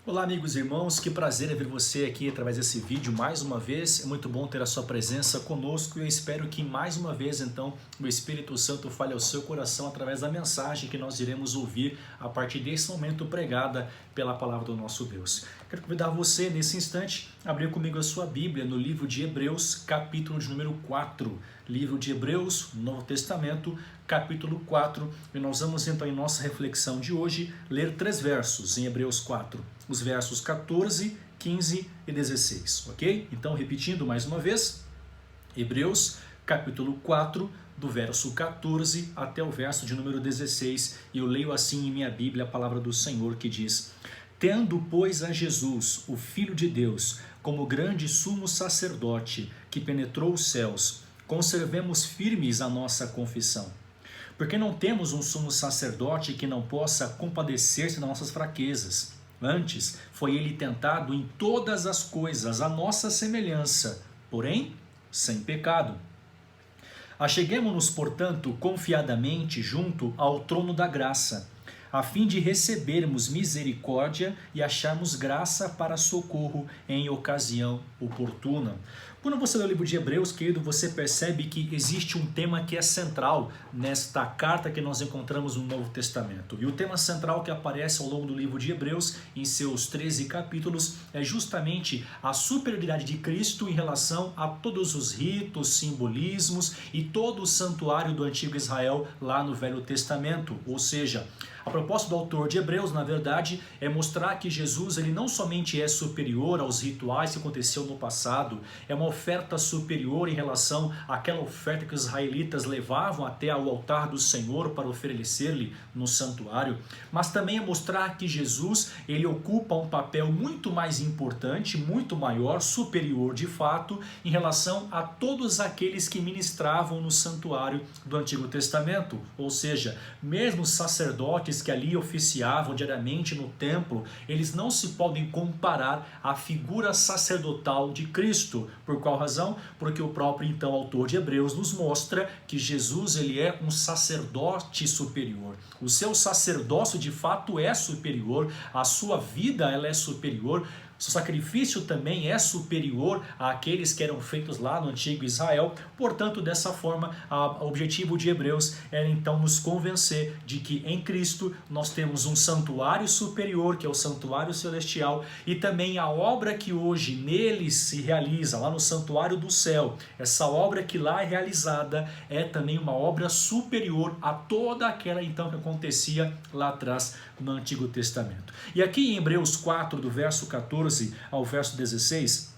Olá amigos e irmãos, que prazer é ver você aqui através desse vídeo mais uma vez. É muito bom ter a sua presença conosco e eu espero que mais uma vez então o Espírito Santo fale ao seu coração através da mensagem que nós iremos ouvir a partir desse momento pregada pela palavra do nosso Deus. Quero convidar você nesse instante a abrir comigo a sua Bíblia no livro de Hebreus, capítulo de número 4. Livro de Hebreus, Novo Testamento, capítulo 4. E nós vamos então em nossa reflexão de hoje ler 3 versos em Hebreus 4. Os versos 14, 15 e 16, ok? Então, repetindo mais uma vez, Hebreus, capítulo 4, do verso 14 até o verso de número 16, e eu leio assim em minha Bíblia a palavra do Senhor que diz: Tendo, pois, a Jesus, o Filho de Deus, como grande sumo sacerdote que penetrou os céus, conservemos firmes a nossa confissão. Porque não temos um sumo sacerdote que não possa compadecer-se das nossas fraquezas. Antes, foi ele tentado em todas as coisas, à nossa semelhança, porém, sem pecado. Acheguemo-nos, portanto, confiadamente junto ao trono da graça, a fim de recebermos misericórdia e acharmos graça para socorro em ocasião oportuna. Quando você lê o livro de Hebreus, querido, você percebe que existe um tema que é central nesta carta que nós encontramos no Novo Testamento. E o tema central que aparece ao longo do livro de Hebreus, em seus 13 capítulos, é justamente a superioridade de Cristo em relação a todos os ritos, simbolismos e todo o santuário do antigo Israel lá no Velho Testamento. Ou seja, a proposta do autor de Hebreus, na verdade, é mostrar que Jesus ele não somente é superior aos rituais que aconteceu no passado, é uma oferta superior em relação àquela oferta que os israelitas levavam até ao altar do Senhor para oferecer-lhe no santuário, mas também é mostrar que Jesus ele ocupa um papel muito mais importante, muito maior, superior de fato, em relação a todos aqueles que ministravam no santuário do Antigo Testamento, ou seja, mesmo os sacerdotes que ali oficiavam diariamente no templo, eles não se podem comparar à figura sacerdotal de Cristo. Por qual razão? Porque o próprio então autor de Hebreus nos mostra que Jesus ele é um sacerdote superior. O seu sacerdócio de fato é superior, a sua vida ela é superior. Seu sacrifício também é superior àqueles que eram feitos lá no antigo Israel. Portanto, dessa forma, o objetivo de Hebreus era então nos convencer de que em Cristo nós temos um santuário superior, que é o santuário celestial, e também a obra que hoje nele se realiza, lá no santuário do céu. Essa obra que lá é realizada é também uma obra superior a toda aquela então que acontecia lá atrás no Antigo Testamento. E aqui em Hebreus 4, do verso 14 ao verso 16,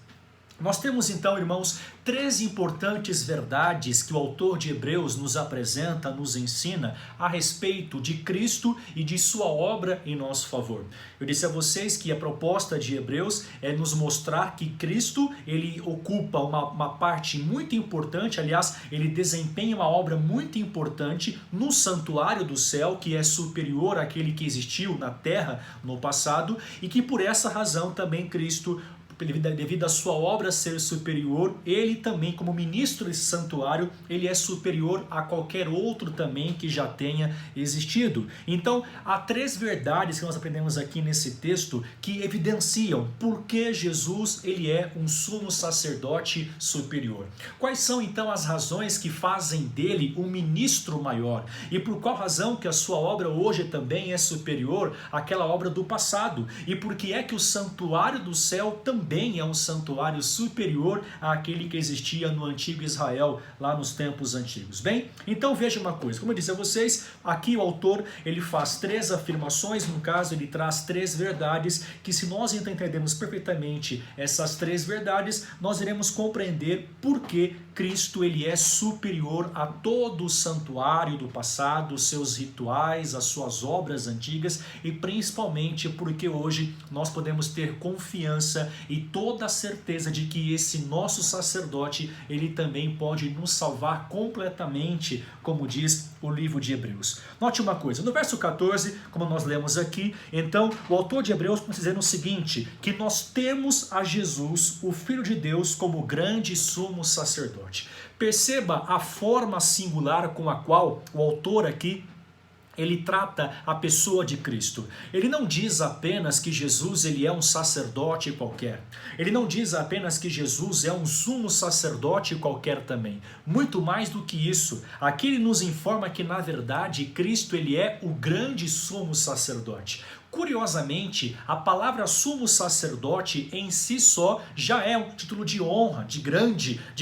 nós temos então, irmãos, 3 importantes verdades que o autor de Hebreus nos apresenta, nos ensina a respeito de Cristo e de sua obra em nosso favor. Eu disse a vocês que a proposta de Hebreus é nos mostrar que Cristo ele ocupa uma parte muito importante, aliás, ele desempenha uma obra muito importante no santuário do céu, que é superior àquele que existiu na terra no passado, e que por essa razão também Cristo, devido à sua obra ser superior, ele também, como ministro desse santuário, ele é superior a qualquer outro também que já tenha existido. Então, há 3 verdades que nós aprendemos aqui nesse texto que evidenciam por que Jesus ele é um sumo sacerdote superior. Quais são então as razões que fazem dele um ministro maior? E por qual razão que a sua obra hoje também é superior àquela obra do passado? E por que é que o santuário do céu também é um santuário superior àquele que existia no antigo Israel, lá nos tempos antigos? Bem, então veja uma coisa, como eu disse a vocês, aqui o autor ele faz 3 afirmações, no caso ele traz 3 verdades, que se nós então entendermos perfeitamente essas 3 verdades, nós iremos compreender por que Cristo ele é superior a todo o santuário do passado, os seus rituais, as suas obras antigas, e principalmente porque hoje nós podemos ter confiança e toda a certeza de que esse nosso sacerdote, ele também pode nos salvar completamente, como diz o livro de Hebreus. Note uma coisa, no verso 14, como nós lemos aqui, então o autor de Hebreus está dizendo o seguinte, que nós temos a Jesus, o Filho de Deus, como grande sumo sacerdote. Perceba a forma singular com a qual o autor aqui ele trata a pessoa de Cristo. Ele não diz apenas que Jesus ele é um sacerdote qualquer. Ele não diz apenas que Jesus é um sumo sacerdote qualquer também. Muito mais do que isso. Aqui ele nos informa que, na verdade, Cristo ele é o grande sumo sacerdote. Curiosamente, a palavra sumo sacerdote em si só já é um título de honra, de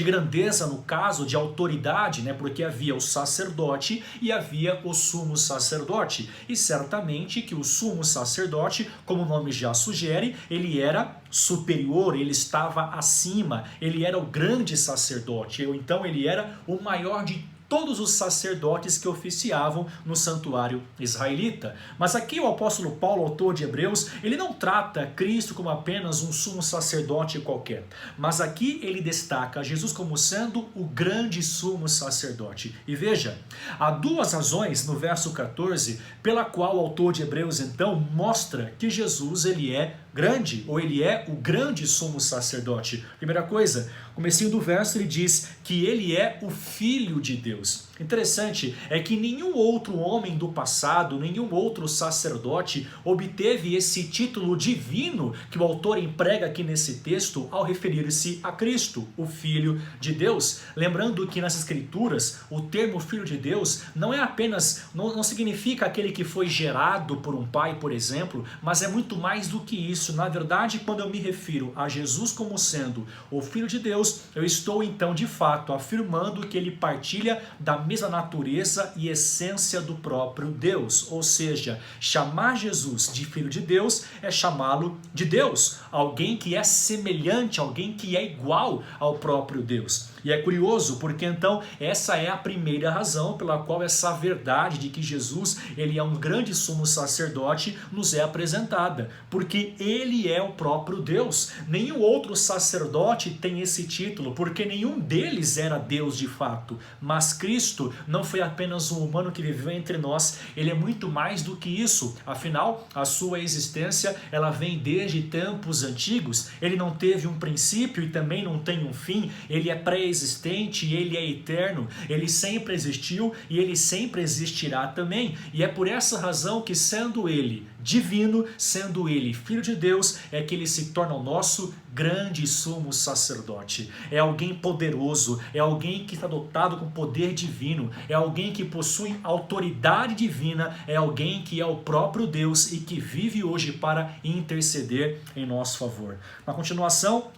grandeza no caso, de autoridade, né? Porque havia o sacerdote e havia o sumo sacerdote. E certamente que o sumo sacerdote, como o nome já sugere, ele era superior, ele estava acima, ele era o grande sacerdote, ou então ele era o maior de todos os sacerdotes que oficiavam no santuário israelita. Mas aqui o apóstolo Paulo, autor de Hebreus, ele não trata Cristo como apenas um sumo sacerdote qualquer, mas aqui ele destaca Jesus como sendo o grande sumo sacerdote. E veja, há duas razões no verso 14 pela qual o autor de Hebreus então mostra que Jesus ele é grande, ou ele é o grande sumo sacerdote. Primeira coisa, no comecinho do verso ele diz que ele é o Filho de Deus. Interessante é que nenhum outro homem do passado, nenhum outro sacerdote obteve esse título divino que o autor emprega aqui nesse texto ao referir-se a Cristo, o Filho de Deus. Lembrando que nas Escrituras o termo Filho de Deus não é apenas, não significa aquele que foi gerado por um pai, por exemplo, mas é muito mais do que isso. Na verdade, quando eu me refiro a Jesus como sendo o Filho de Deus, eu estou então de fato afirmando que ele partilha da mesma natureza e essência do próprio Deus. Ou seja, chamar Jesus de Filho de Deus é chamá-lo de Deus, alguém que é semelhante, alguém que é igual ao próprio Deus. E é curioso porque então essa é a primeira razão pela qual essa verdade de que Jesus ele é um grande sumo sacerdote nos é apresentada, porque ele é o próprio Deus. Nenhum outro sacerdote tem esse título, porque nenhum deles era Deus de fato, mas Cristo não foi apenas um humano que viveu entre nós, ele é muito mais do que isso. Afinal, a sua existência ela vem desde tempos antigos, ele não teve um princípio e também não tem um fim, ele é pré-existente, ele é eterno, ele sempre existiu e ele sempre existirá também. E é por essa razão que, sendo ele divino, sendo ele Filho de Deus, é que ele se torna o nosso grande sumo sacerdote. É alguém poderoso, é alguém que está dotado com poder divino, é alguém que possui autoridade divina, é alguém que é o próprio Deus e que vive hoje para interceder em nosso favor. Na continuação,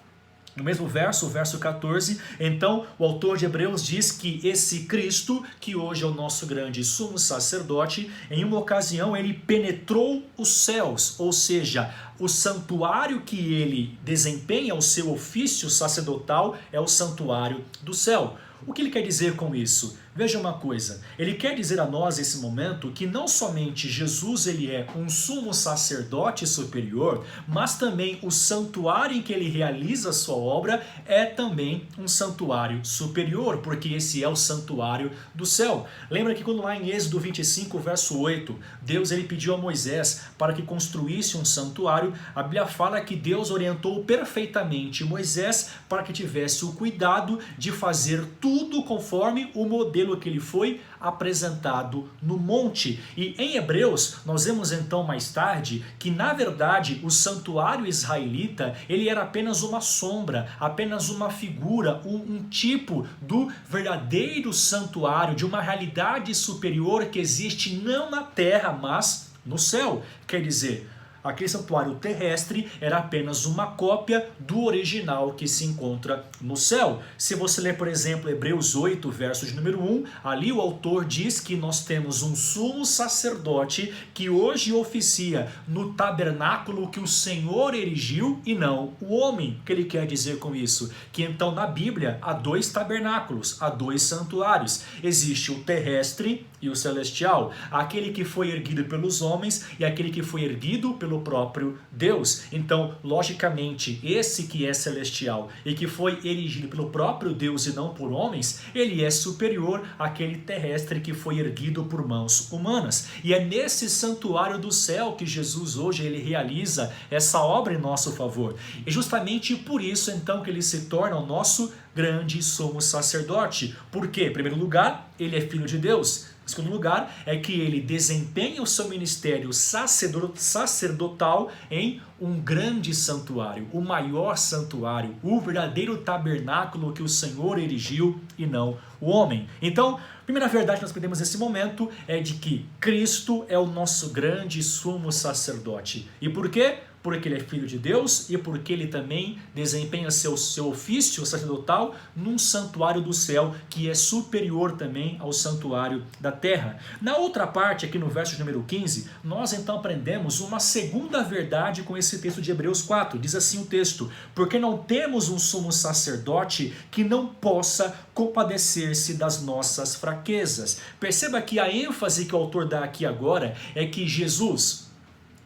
no mesmo verso, o verso 14, então o autor de Hebreus diz que esse Cristo, que hoje é o nosso grande sumo sacerdote, em uma ocasião ele penetrou os céus, ou seja, o santuário que ele desempenha, o seu ofício sacerdotal, é o santuário do céu. O que ele quer dizer com isso? Veja uma coisa, ele quer dizer a nós nesse momento que não somente Jesus ele é um sumo sacerdote superior, mas também o santuário em que ele realiza a sua obra é também um santuário superior, porque esse é o santuário do céu. Lembra que quando lá em Êxodo 25, verso 8, Deus ele pediu a Moisés para que construísse um santuário, a Bíblia fala que Deus orientou perfeitamente Moisés para que tivesse o cuidado de fazer tudo conforme o modelo que ele foi apresentado no monte. E em Hebreus nós vemos então mais tarde que na verdade o santuário israelita ele era apenas uma sombra, apenas uma figura, um tipo do verdadeiro santuário, de uma realidade superior que existe não na terra, mas no céu. Quer dizer, aquele santuário terrestre era apenas uma cópia do original que se encontra no céu. Se você ler, por exemplo, Hebreus 8, verso de número 1, ali o autor diz que nós temos um sumo sacerdote que hoje oficia no tabernáculo que o Senhor erigiu e não o homem. O que ele quer dizer com isso? Que então na Bíblia há dois tabernáculos, há dois santuários. Existe o terrestre e o celestial, aquele que foi erguido pelos homens e aquele que foi erguido pelo próprio Deus. Então, logicamente, esse que é celestial e que foi erigido pelo próprio Deus e não por homens, ele é superior àquele terrestre que foi erguido por mãos humanas. E é nesse santuário do céu que Jesus hoje ele realiza essa obra em nosso favor. E justamente por isso então que ele se torna o nosso grande sumo sacerdote. Por quê? Em primeiro lugar, ele é filho de Deus. Em segundo lugar, é que ele desempenha o seu ministério sacerdotal em um grande santuário, o maior santuário, o verdadeiro tabernáculo que o Senhor erigiu e não o homem. Então, a primeira verdade que nós aprendemos nesse momento é de que Cristo é o nosso grande sumo sacerdote. E por quê? Porque ele é filho de Deus e porque ele também desempenha seu ofício sacerdotal num santuário do céu que é superior também ao santuário da terra. Na outra parte, aqui no verso número 15, nós então aprendemos uma segunda verdade com esse texto de Hebreus 4. Diz assim o texto: porque não temos um sumo sacerdote que não possa compadecer-se das nossas fraquezas. Perceba que a ênfase que o autor dá aqui agora é que Jesus,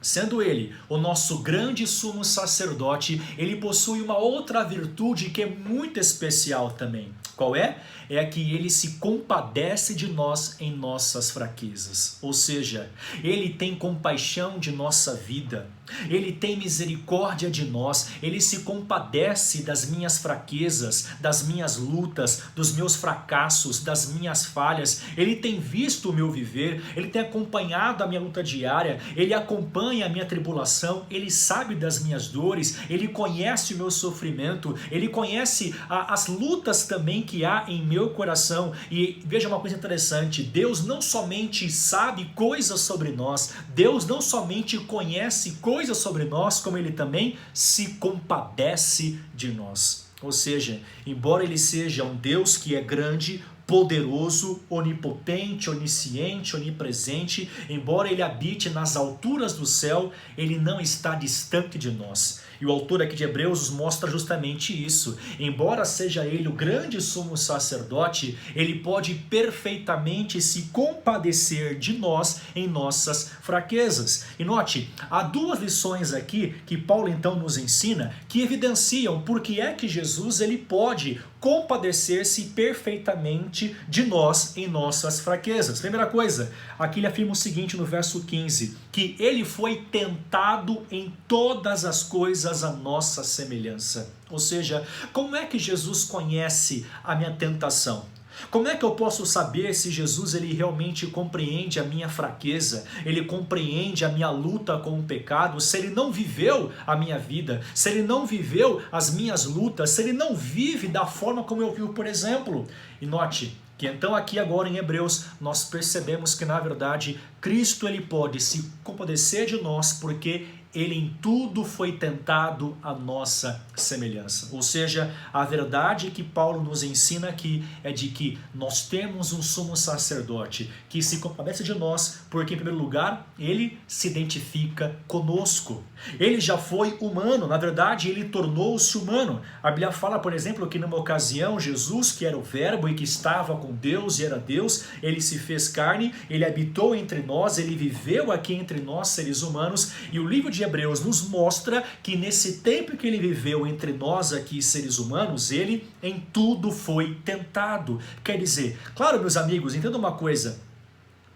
sendo ele o nosso grande sumo sacerdote, ele possui uma outra virtude que é muito especial também. Qual é? É que ele se compadece de nós em nossas fraquezas. Ou seja, ele tem compaixão de nossa vida. Ele tem misericórdia de nós, ele se compadece das minhas fraquezas, das minhas lutas, dos meus fracassos, das minhas falhas. Ele tem visto o meu viver, ele tem acompanhado a minha luta diária, ele acompanha a minha tribulação, ele sabe das minhas dores, ele conhece o meu sofrimento, ele conhece as lutas também que há em meu coração. E veja uma coisa interessante, Deus não somente sabe coisas sobre nós, Deus não somente conhece coisas sobre nós, como ele também se compadece de nós. Ou seja, embora ele seja um Deus que é grande, poderoso, onipotente, onisciente, onipresente, embora ele habite nas alturas do céu, ele não está distante de nós. E o autor aqui de Hebreus mostra justamente isso. Embora seja ele o grande sumo sacerdote, ele pode perfeitamente se compadecer de nós em nossas fraquezas. E note, há duas lições aqui que Paulo então nos ensina que evidenciam por que é que Jesus ele pode compadecer-se perfeitamente de nós em nossas fraquezas. Primeira coisa, aqui ele afirma o seguinte no verso 15, que ele foi tentado em todas as coisas à nossa semelhança. Ou seja, como é que Jesus conhece a minha tentação? Como é que eu posso saber se Jesus ele realmente compreende a minha fraqueza, ele compreende a minha luta com o pecado, se ele não viveu a minha vida, se ele não viveu as minhas lutas, se ele não vive da forma como eu vivo, por exemplo? E note que então aqui agora em Hebreus nós percebemos que na verdade Cristo ele pode se compadecer de nós porque ele em tudo foi tentado à nossa semelhança. Ou seja, a verdade que Paulo nos ensina aqui é de que nós temos um sumo sacerdote que se compadece de nós, porque em primeiro lugar, ele se identifica conosco. Ele já foi humano, na verdade, ele tornou-se humano. A Bíblia fala, por exemplo, que numa ocasião, Jesus, que era o verbo e que estava com Deus e era Deus, ele se fez carne, ele habitou entre nós, ele viveu aqui entre nós, seres humanos, e o livro de Hebreus nos mostra que nesse tempo que ele viveu entre nós aqui, seres humanos, ele em tudo foi tentado. Quer dizer, claro, meus amigos, entenda uma coisa,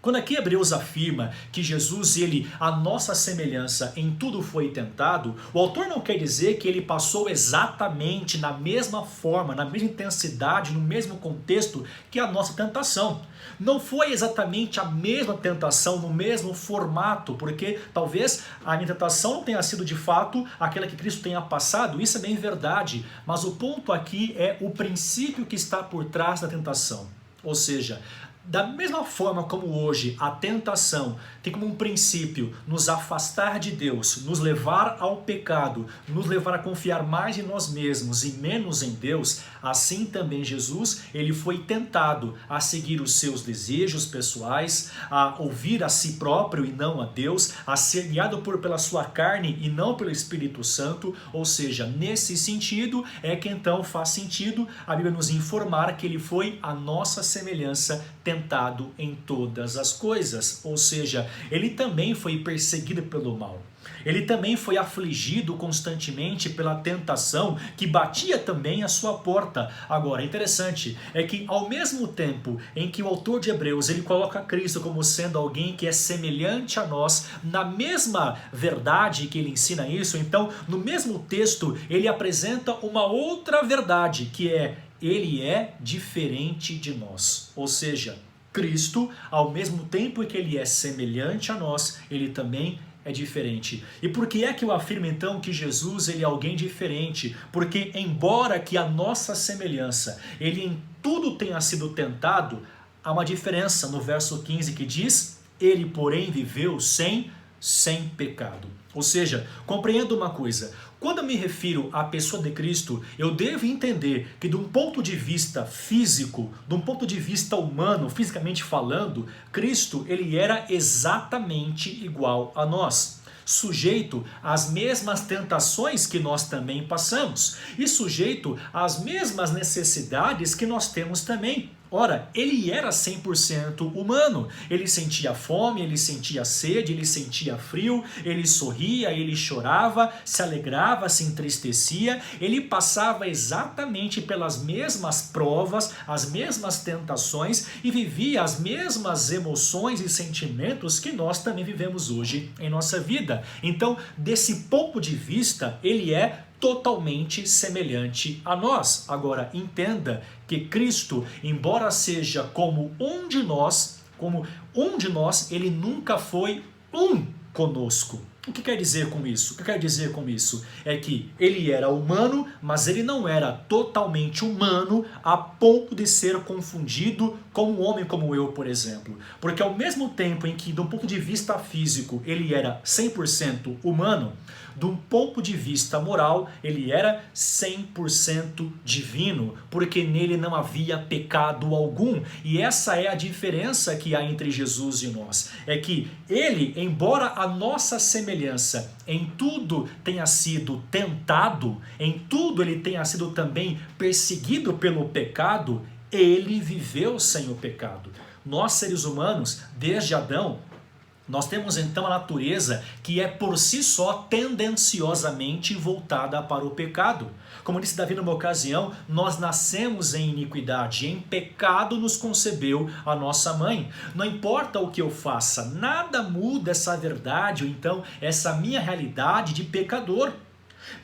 quando aqui Hebreus afirma que Jesus, ele, a nossa semelhança, em tudo foi tentado, o autor não quer dizer que ele passou exatamente na mesma forma, na mesma intensidade, no mesmo contexto que a nossa tentação. Não foi exatamente a mesma tentação, no mesmo formato, porque talvez a minha tentação não tenha sido de fato aquela que Cristo tenha passado, isso é bem verdade, mas o ponto aqui é o princípio que está por trás da tentação. Ou seja, da mesma forma como hoje a tentação tem como um princípio nos afastar de Deus, nos levar ao pecado, nos levar a confiar mais em nós mesmos e menos em Deus, assim também Jesus, ele foi tentado a seguir os seus desejos pessoais, a ouvir a si próprio e não a Deus, a ser guiado pela sua carne e não pelo Espírito Santo. Ou seja, nesse sentido é que então faz sentido a Bíblia nos informar que ele foi a nossa semelhança, tentado em todas as coisas. Ou seja, ele também foi perseguido pelo mal. Ele também foi afligido constantemente pela tentação que batia também à sua porta. Agora, interessante é que ao mesmo tempo em que o autor de Hebreus ele coloca Cristo como sendo alguém que é semelhante a nós, na mesma verdade que ele ensina isso, então no mesmo texto ele apresenta uma outra verdade que é: ele é diferente de nós. Ou seja, Cristo, ao mesmo tempo que ele é semelhante a nós, ele também é diferente. E por que é que eu afirmo então que Jesus ele é alguém diferente? Porque embora que a nossa semelhança, ele em tudo tenha sido tentado, há uma diferença no verso 15 que diz: ele porém viveu sem pecado. Ou seja, compreenda uma coisa, quando eu me refiro à pessoa de Cristo, eu devo entender que de um ponto de vista físico, de um ponto de vista humano, fisicamente falando, Cristo ele era exatamente igual a nós, sujeito às mesmas tentações que nós também passamos e sujeito às mesmas necessidades que nós temos também. Ora, ele era 100% humano, ele sentia fome, ele sentia sede, ele sentia frio, ele sorria, ele chorava, se alegrava, se entristecia, ele passava exatamente pelas mesmas provas, as mesmas tentações e vivia as mesmas emoções e sentimentos que nós também vivemos hoje em nossa vida. Então, desse ponto de vista, ele é totalmente semelhante a nós. Agora, entenda que Cristo, embora seja como um de nós, ele nunca foi um conosco. O que quer dizer com isso? O que quer dizer com isso? É que ele era humano, mas ele não era totalmente humano a ponto de ser confundido com um homem como eu, por exemplo. Porque ao mesmo tempo em que, de um ponto de vista físico, ele era 100% humano, de um ponto de vista moral, ele era 100% divino, porque nele não havia pecado algum. E essa é a diferença que há entre Jesus e nós. É que ele, embora a nossa semelhança em tudo tenha sido tentado, em tudo ele tenha sido também perseguido pelo pecado, ele viveu sem o pecado. Nós, seres humanos, desde Adão, nós temos então a natureza que é por si só tendenciosamente voltada para o pecado. Como disse Davi numa ocasião, nós nascemos em iniquidade, em pecado nos concebeu a nossa mãe. Não importa o que eu faça, nada muda essa verdade, ou então essa minha realidade de pecador.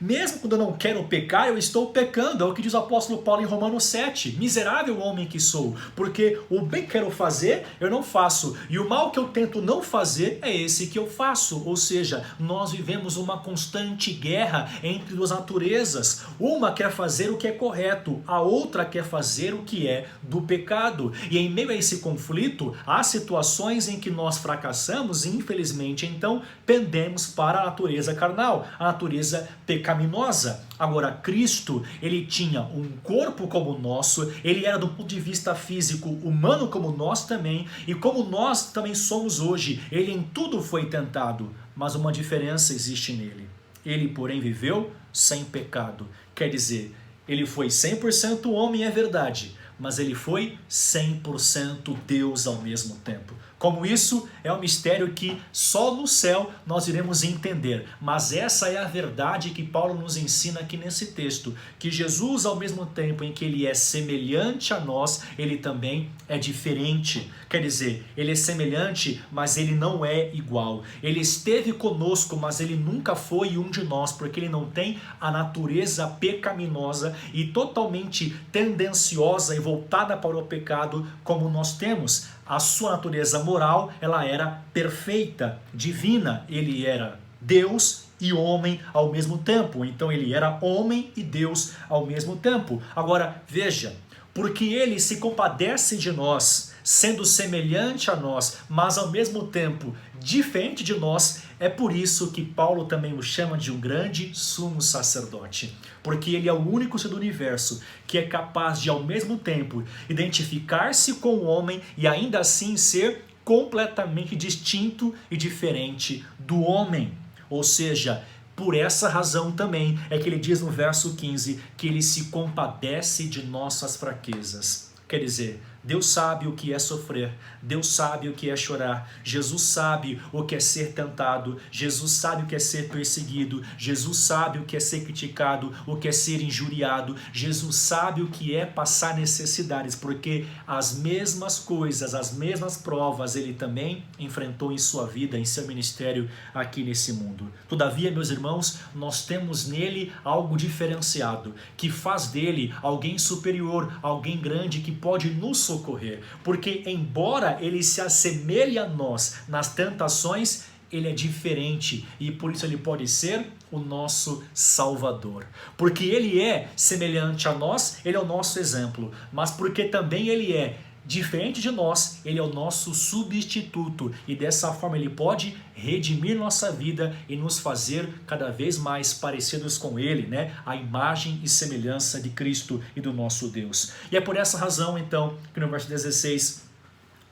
Mesmo quando eu não quero pecar, eu estou pecando. É o que diz o apóstolo Paulo em Romanos 7. Miserável homem que sou, porque o bem que quero fazer, eu não faço. E o mal que eu tento não fazer, é esse que eu faço. Ou seja, nós vivemos uma constante guerra entre duas naturezas. Uma quer fazer o que é correto, a outra quer fazer o que é do pecado. E em meio a esse conflito, há situações em que nós fracassamos e, infelizmente, então, pendemos para a natureza carnal, a natureza pecaminosa. Agora, Cristo, ele tinha um corpo como o nosso, ele era do ponto de vista físico humano como nós também, e como nós também somos hoje, ele em tudo foi tentado, mas uma diferença existe nele. Ele, porém, viveu sem pecado. Quer dizer, ele foi 100% homem, é verdade, mas ele foi 100% Deus ao mesmo tempo. Como isso é um mistério que só no céu nós iremos entender. Mas essa é a verdade que Paulo nos ensina aqui nesse texto. Que Jesus, ao mesmo tempo em que ele é semelhante a nós, ele também é diferente. Quer dizer, ele é semelhante, mas ele não é igual. Ele esteve conosco, mas ele nunca foi um de nós, porque ele não tem a natureza pecaminosa e totalmente tendenciosa e voltada para o pecado como nós temos. A sua natureza moral, ela era perfeita, divina. Ele era Deus e homem ao mesmo tempo. Então ele era homem e Deus ao mesmo tempo. Agora, veja, porque ele se compadece de nós, sendo semelhante a nós, mas ao mesmo tempo diferente de nós, é por isso que Paulo também o chama de um grande sumo sacerdote. Porque ele é o único ser do universo que é capaz de, ao mesmo tempo, identificar-se com o homem e ainda assim ser completamente distinto e diferente do homem. Ou seja, por essa razão também é que ele diz no verso 15 que ele se compadece de nossas fraquezas. Quer dizer, Deus sabe o que é sofrer, Deus sabe o que é chorar, Jesus sabe o que é ser tentado, Jesus sabe o que é ser perseguido, Jesus sabe o que é ser criticado, o que é ser injuriado, Jesus sabe o que é passar necessidades, porque as mesmas coisas, as mesmas provas ele também enfrentou em sua vida, em seu ministério aqui nesse mundo. Todavia, meus irmãos, nós temos nele algo diferenciado, que faz dele alguém superior, alguém grande que pode nos socorrer socorrer, porque embora ele se assemelhe a nós nas tentações, ele é diferente e por isso ele pode ser o nosso Salvador. Porque ele é semelhante a nós, ele é o nosso exemplo, mas porque também ele é diferente de nós, ele é o nosso substituto e dessa forma ele pode redimir nossa vida e nos fazer cada vez mais parecidos com ele, né? A imagem e semelhança de Cristo e do nosso Deus. E é por essa razão então que no verso 16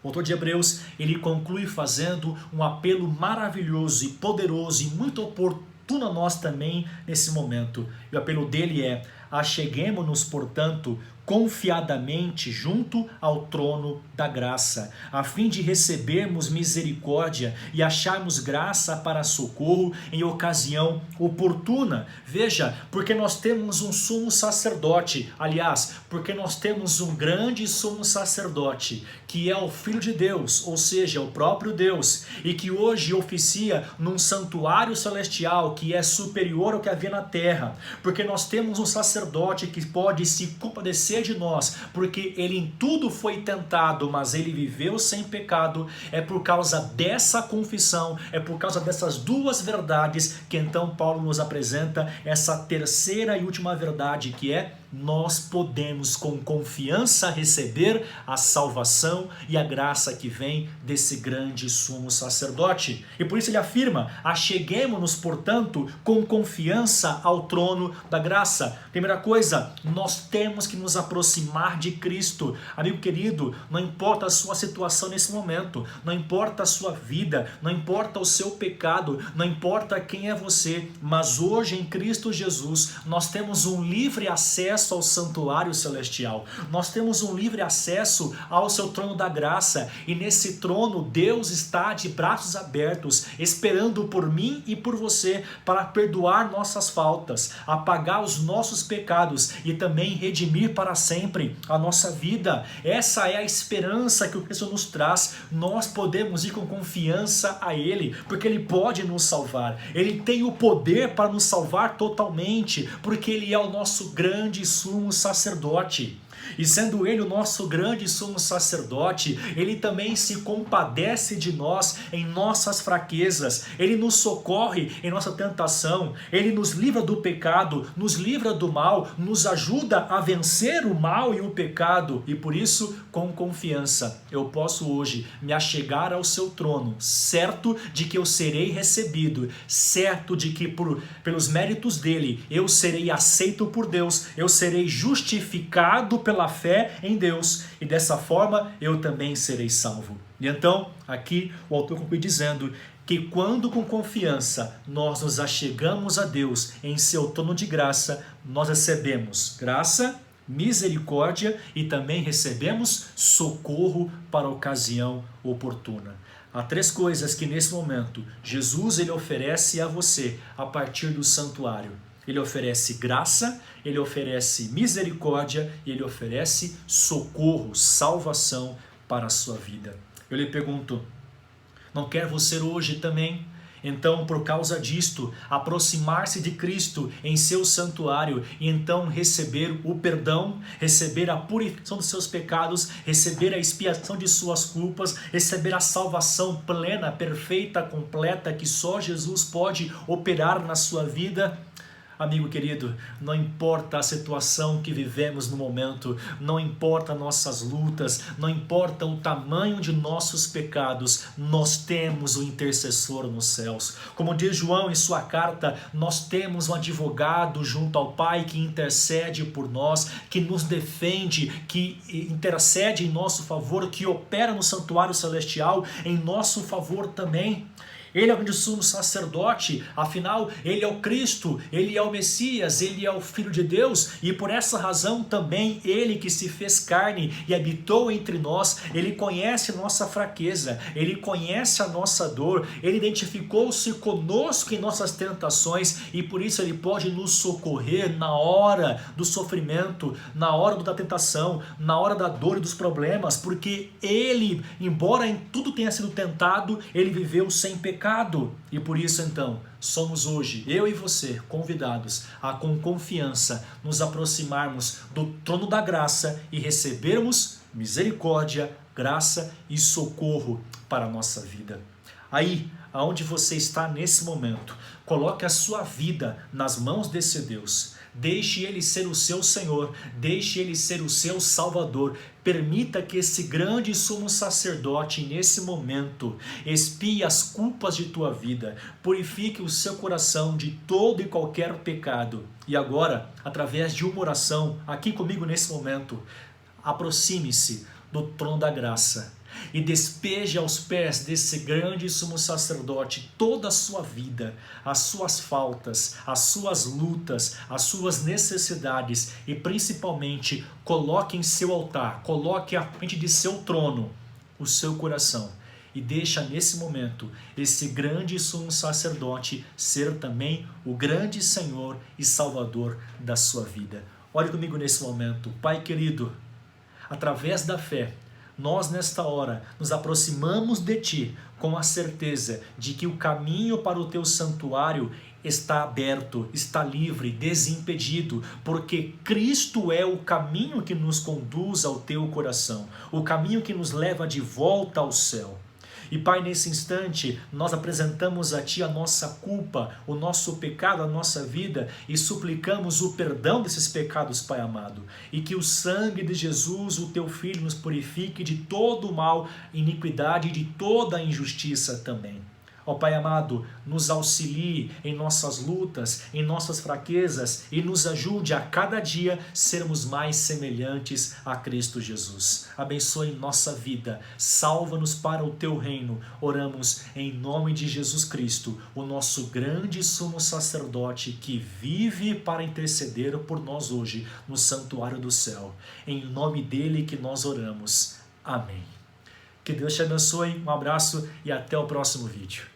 o autor de Hebreus, ele conclui fazendo um apelo maravilhoso e poderoso e muito oportuno a nós também nesse momento. E o apelo dele é: acheguemo-nos, portanto, confiadamente junto ao trono da graça, a fim de recebermos misericórdia e acharmos graça para socorro em ocasião oportuna. Veja, porque nós temos um sumo sacerdote, aliás, porque nós temos um grande sumo sacerdote, que é o Filho de Deus, ou seja, o próprio Deus, e que hoje oficia num santuário celestial que é superior ao que havia na terra, porque nós temos um sacerdote que pode se compadecer de nós, porque ele em tudo foi tentado, mas ele viveu sem pecado. É por causa dessa confissão, é por causa dessas duas verdades que então Paulo nos apresenta essa terceira e última verdade, que é: nós podemos com confiança receber a salvação e a graça que vem desse grande sumo sacerdote. E por isso ele afirma: acheguemo-nos, portanto, com confiança ao trono da graça. Primeira coisa, nós temos que nos aproximar de Cristo. Amigo querido, não importa a sua situação nesse momento, não importa a sua vida, não importa o seu pecado, não importa quem é você, mas hoje em Cristo Jesus nós temos um livre acesso ao santuário celestial. Nós temos um livre acesso ao seu trono da graça, e nesse trono Deus está de braços abertos, esperando por mim e por você para perdoar nossas faltas, apagar os nossos pecados e também redimir para sempre a nossa vida. Essa é a esperança que o Cristo nos traz. Nós podemos ir com confiança a Ele, porque Ele pode nos salvar. Ele tem o poder para nos salvar totalmente, porque Ele é o nosso grande sumo sacerdote. E sendo Ele o nosso grande sumo sacerdote, Ele também se compadece de nós em nossas fraquezas. Ele nos socorre em nossa tentação. Ele nos livra do pecado, nos livra do mal, nos ajuda a vencer o mal e o pecado. E por isso, com confiança, eu posso hoje me achegar ao seu trono, certo de que eu serei recebido, certo de que pelos méritos dele eu serei aceito por Deus, eu serei justificado pela fé em Deus, e dessa forma eu também serei salvo. E então, aqui o autor conclui dizendo que quando com confiança nós nos achegamos a Deus em seu trono de graça, nós recebemos graça, misericórdia e também recebemos socorro para a ocasião oportuna. Há três coisas que nesse momento Jesus ele oferece a você a partir do santuário. Ele oferece graça, ele oferece misericórdia e ele oferece socorro, salvação para a sua vida. Eu lhe pergunto, não quer você hoje também? Então, por causa disto, aproximar-se de Cristo em seu santuário e então receber o perdão, receber a purificação dos seus pecados, receber a expiação de suas culpas, receber a salvação plena, perfeita, completa que só Jesus pode operar na sua vida? Amigo querido, não importa a situação que vivemos no momento, não importa nossas lutas, não importa o tamanho de nossos pecados, nós temos o intercessor nos céus. Como diz João em sua carta, nós temos um advogado junto ao Pai que intercede por nós, que nos defende, que intercede em nosso favor, que opera no santuário celestial em nosso favor também. Ele é o grande sumo sacerdote, afinal, ele é o Cristo, ele é o Messias, ele é o Filho de Deus, e por essa razão também ele que se fez carne e habitou entre nós, ele conhece nossa fraqueza, ele conhece a nossa dor, ele identificou-se conosco em nossas tentações e por isso ele pode nos socorrer na hora do sofrimento, na hora da tentação, na hora da dor e dos problemas, porque ele, embora em tudo tenha sido tentado, ele viveu sem pecado. pecado. E por isso então, somos hoje, eu e você, convidados a com confiança nos aproximarmos do trono da graça e recebermos misericórdia, graça e socorro para a nossa vida. Aí, aonde você está nesse momento, coloque a sua vida nas mãos desse Deus. Deixe Ele ser o seu Senhor, deixe Ele ser o seu Salvador. Permita que esse grande sumo sacerdote, nesse momento, expie as culpas de tua vida, purifique o seu coração de todo e qualquer pecado. E agora, através de uma oração, aqui comigo nesse momento, aproxime-se do trono da graça e despeje aos pés desse grande sumo sacerdote toda a sua vida, as suas faltas, as suas lutas, as suas necessidades e principalmente coloque em seu altar, coloque à frente de seu trono o seu coração e deixa nesse momento esse grande sumo sacerdote ser também o grande Senhor e Salvador da sua vida. Ore comigo nesse momento. Pai querido, através da fé, nós nesta hora nos aproximamos de Ti com a certeza de que o caminho para o Teu santuário está aberto, está livre, desimpedido, porque Cristo é o caminho que nos conduz ao Teu coração, o caminho que nos leva de volta ao céu. E Pai, nesse instante, nós apresentamos a Ti a nossa culpa, o nosso pecado, a nossa vida e suplicamos o perdão desses pecados, Pai amado. E que o sangue de Jesus, o Teu Filho, nos purifique de todo o mal, iniquidade e de toda a injustiça também. Ó Pai amado, nos auxilie em nossas lutas, em nossas fraquezas e nos ajude a cada dia sermos mais semelhantes a Cristo Jesus. Abençoe nossa vida, salva-nos para o Teu reino. Oramos em nome de Jesus Cristo, o nosso grande sumo sacerdote que vive para interceder por nós hoje no santuário do céu. Em nome dele que nós oramos. Amém. Que Deus te abençoe, um abraço e até o próximo vídeo.